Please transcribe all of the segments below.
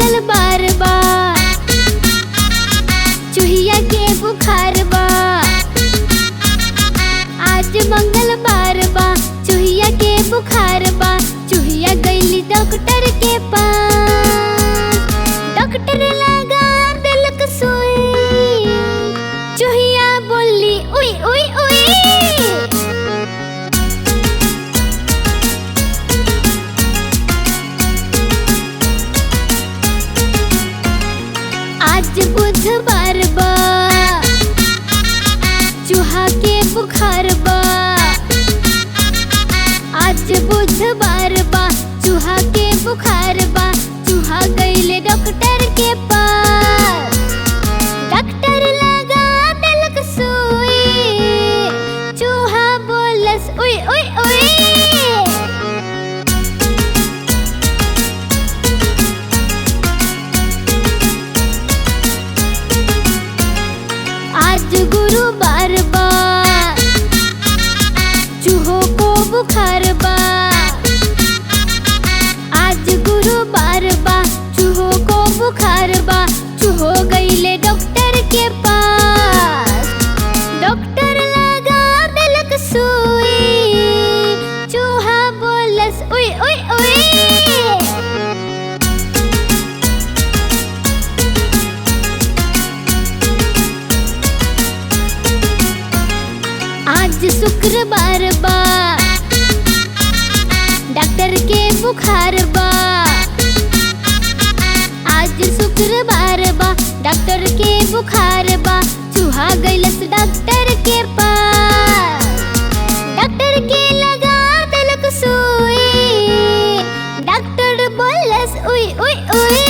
मंगलवार बा, चूहिया के बुखार बा। आज मंगलवार बा, चूहिया के बुखार बा। चूहिया गईली डॉक्टर के पास, डॉक्टर लगा दिलक सुई। चूहिया बोली उई उई उई। आज बुधवार बा, चूहा के बुखार बा। आज बुधवार बा, चूहा के बुखार बा। चूहा गईले डॉक्टर के पास, डॉक्टर लगा दिलक सुई। चूहा बोलस उई उई उई। आज गुरुवार बा, चूहों को बुखार बा। आज गुरुवार बा, चूहों को बुखार बा। चूहो गईले डॉक्टर के पास, डॉक्टर लगा दिलक सुई। चूहा बोलस उई उई उई। आज शुक्रवार बा, डॉक्टर के बुखार बा। आज शुक्रवार बा, डॉक्टर के बुखार बा। चूहा गईलस डॉक्टर के पास, डॉक्टर के लगा दिलक सुई। डॉक्टर बोलस उई उई उई।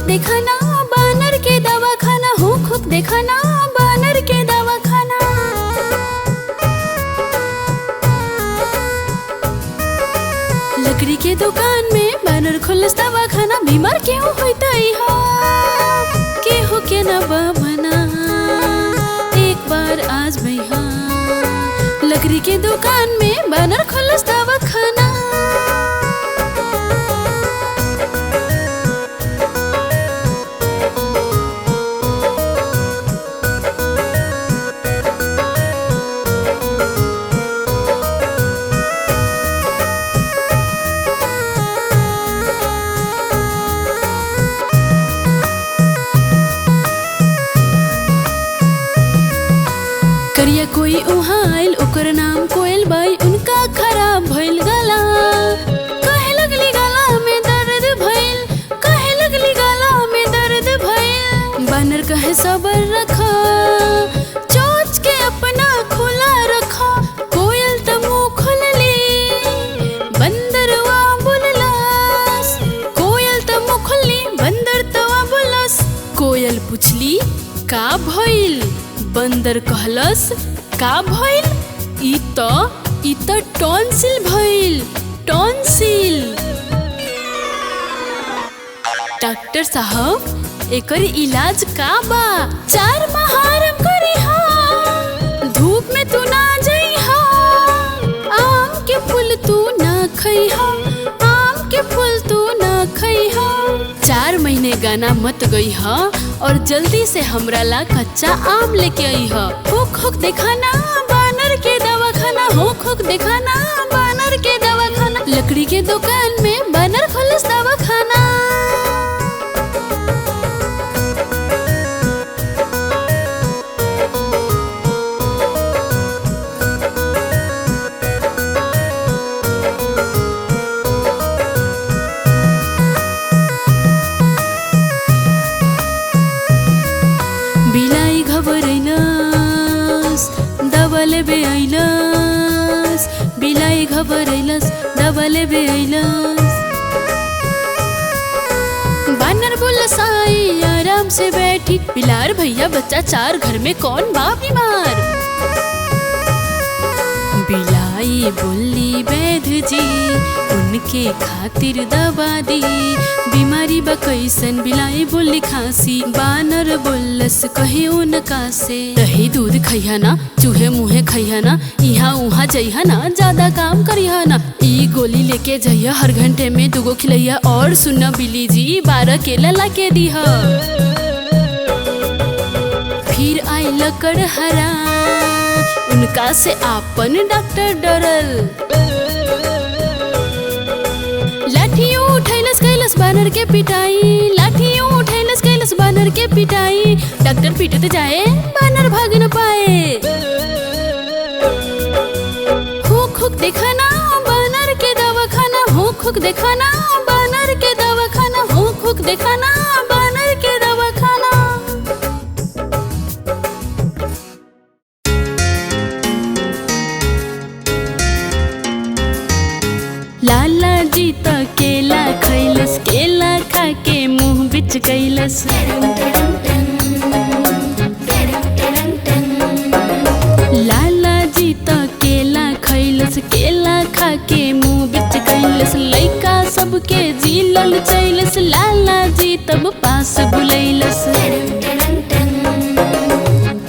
देखना बानर के दवाखाना, हो खुद देखना बानर के दवाखाना। लकड़ी के दुकान में बानर खोलस दवाखाना। बीमार केहू होइतई हा, केहू के न बना। एक बार आज भैया लकड़ी के दुकान में बानर खोलस दवाखाना। करिया कोई उहाँ आइल, ओकर नाम कोयल बाई। उनका खराब भइल गला, कहे लगली गला में दर्द भइल, कहे लगली गला में दर्द भइल। बानर कहे सबर रखा, चोच के अपना खुला रखा। कोयल त मुँह खोलली, बंदरवा बोललस। कोयल त मुँह खोलली, बंदर तवा बोलस। कोयल पूछली का भइल, बंदर कहलस का भइल। ई त टॉन्सिल भइल, टॉन्सिल। डॉक्टर साहब एकर इलाज का बा? 4 माह आराम करी हा, धूप में तू ना जाई हा। आम के फूल तू ना खई हा, आम के फूल तू ना खई हा। 4 महीने गाना मत गई हा, और जल्दी से हमरा ला कच्चा आम लेके आई हा। हुक हुक दिखाना बानर के दवाखाना, हुक हुक दिखाना बानर के दवाखाना। लकड़ी के दुकान में बानर खोलस दवाखाना। बिलाई घबरैलस, दवा लेबे आइलस। बिलाई घबरैलस, दवा लेबे आइलस। बानर बोलस आई आराम से बैठी। बिलार भैया बच्चा 4 घर में कौन बा बीमार। बिलाई माई बोली वैद्य जी उनके खातिर दवा दी। बीमारी बा कैसन बिलाई बोली खांसी, बानर बोलस कहे उनका से दही दूध खइहा ना, चूहे मुहे खइहा ना, यहाँ उहाँ जइहा ना, ज्यादा काम करिहा ना। ई गोली लेके जइहा हर घंटे में 2 गो खिलैया। और सुना बिल्ली जी 12 केला ला के दीहा। फिर आई लकड़हरा उनका से आपन डॉक्टर डरल। लाठियों उठैलस कैलस बानर के पिटाई, लाठियों उठैलस कैलस बानर के पिटाई। डॉक्टर पीटत जाए बानर भाग न पाए। हुक देखा ना बानर के दवाखाना, हुक देखा ना बानर के दवाखाना, हुक देखा ना बानर के दवाखाना। लाला जी त केला खैलस, केला खा के मुंह बिच कैलस। लाला जी त केला खैलस, केला खा के मुंह बिच कैलस। लइका सबके जिलल चैलस, लाला जी तब पास बुलैलस।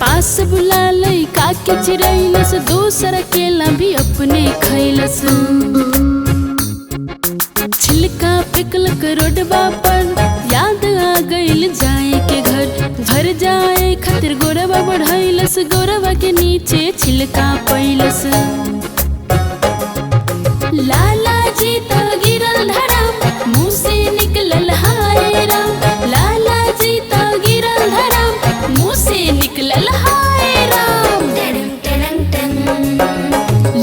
पास बुला लइका के चिरैलस, दूसरा केला भी अपने खैलस। छिलका फेंकलक रोडवा पर, याद आ गइल जाए के घर। भर जाए खातिर गोरवा बढ़ैलस, गोरवा के नीचे छिलका पैलस। लाला जी त गिरल धड़ाम, मुँह से निकलल हाय राम। लाला जी त गिरल धड़ाम, मुँह से निकलल हाय राम।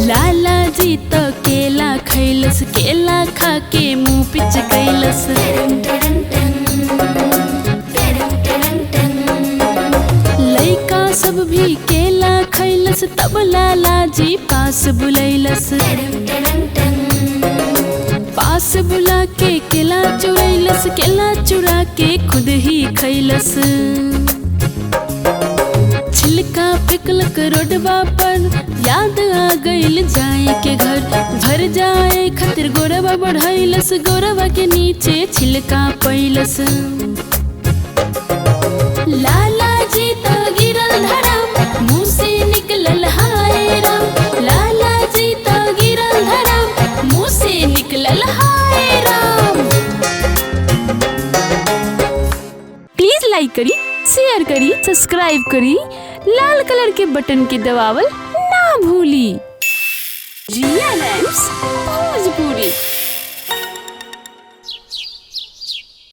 लाला जी त केला खैलस, केला खा के मुँह पिच कैलस। लइका सब भी केला खैलस, तब लाला जी पास बुलैलस। पास बुला के केला चुरैलस, केला चुरा के खुद ही खैलस। छिलका फेंकलक रोडवा पर, याद आ गइल जाए के घर। भर जाए खातिर गोरवा बढ़ैलस, गोरवा के नीचे छिलका पैलस। लाला जी त गिरल धड़ाम, मुँह से निकलल हाय राम। लाला जी त गिरल धड़ाम, मुँह से निकलल हाय राम। प्लीज लाइक करी, शेयर करी, सब्सक्राइब करी, लाल कलर के बटन के दबावल ना भूली। रिया लैम्प्स